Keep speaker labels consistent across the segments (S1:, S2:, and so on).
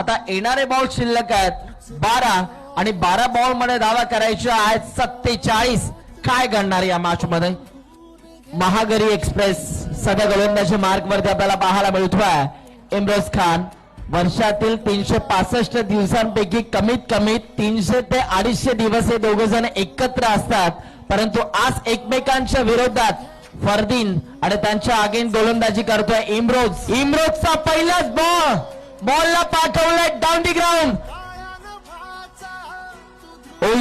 S1: आता येणारे बॉल शिल्लक आहेत 12 आणि 12 बॉल मध्ये धावा करायच्या आहेत 47. काय घडणार या मॅच मध्ये? महागरी एक्सप्रेस सध्या गोलंदाजी मार्क वरती आपल्याला पाहायला मिळतोय. इम्रोज खान वर्षातील 365 दिवसांपैकी कमीत कमी 300 ते 250 दिवस हे दोघे जण एकत्र असतात, परंतु आज एकमेकांच्या विरोधात फरदीन आणि त्यांच्या अगेन गोलंदाजी करतोय इम्रोज. इम्रोजचा पहिलाच बॉलला पाठवलाय डाऊन दी ग्राउंड.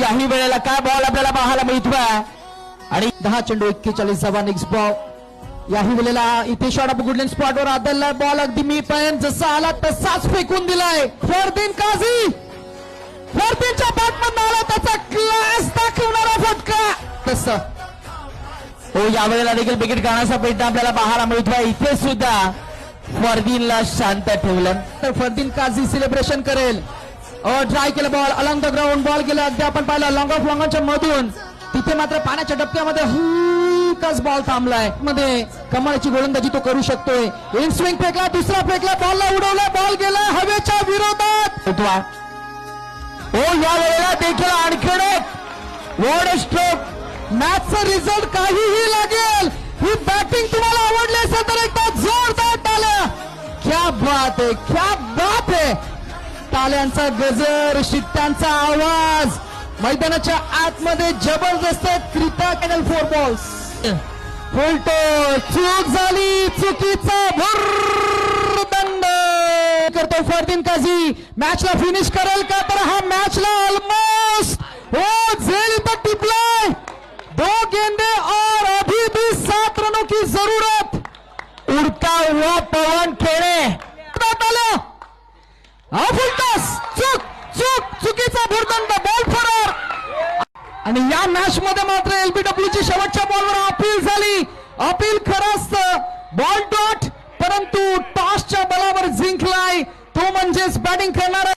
S1: याही वेळेला काय बॉल आपल्याला पाहायला मिळतोय आणि
S2: 10 चेंडू 41 नेक्स्ट बॉल. याही वेळेला इथे शॉट ऑफ गुडलँड स्पॉटवर आदलला बॉल अगदी मी पण जसा आला तसाच फेकून दिलाय फरदीन काझी. फरदीनच्या बॅटमधून आला त्याचा क्लास दाखवणारा फटका. तसं
S1: यावेळेला देखील विकेट काढण्याचा प्रयत्न आपल्याला पाहायला मिळतोय. इथे सुद्धा फरदीनला शांत ठेवलं
S2: तर फरदीन काझी सेलिब्रेशन करेल. ट्राय केलं ball along the ground ball गेला अगदी आपण पाहिलं लॉंग ऑफ लॉंगच्या मधून. तिथे मात्र पाण्याच्या डबक्यामध्ये हलकाच बॉल थांबलाय. मध्ये कमालीची गोलंदाजी तो करू शकतोय. इन स्विंग फेकला दुसरा फेकला बॉलला उडवला बॉल गेला हवेच्या विरोधात.
S1: या वेळेला देखील आणखीन एक वॉर्ड स्ट्रोक.
S2: मॅचचा रिझल्ट काहीही लागेल. ही बॅटिंग तुम्हाला आवडली असेल तर एकदा जोरदार टाळ्या. क्या बात आहे क्या बात आहे. टाळ्यांचा गजर शिट्ट्यांचा आवाज मैदानाच्या आतमध्ये जबरदस्त क्रिता कॅनल 4 बॉल्स. फुलटो चूक झाली चुकीचा भुर्रदंड करतो फरदीन काझी. मॅचला फिनिश करेल का? तर हा मॅचला ऑलमोस्ट जेल तक टिपलाय. 2 गेंदे और अभी भी 7 रनों की जरूरत.
S1: उड़ता हुआ पवन खेळे
S2: फुलटॉस चुकीचा भुर्दंड बॉल फरार. आणि या मॅच मध्ये मात्र एलबीडब्ल्यूची शेवटच्या बॉलवर अपील झाली. अपील खरंच बॉल डॉट परंतु टॉसच्या बलावर जिंकलाय तो म्हणजेच बॅटिंग करणारा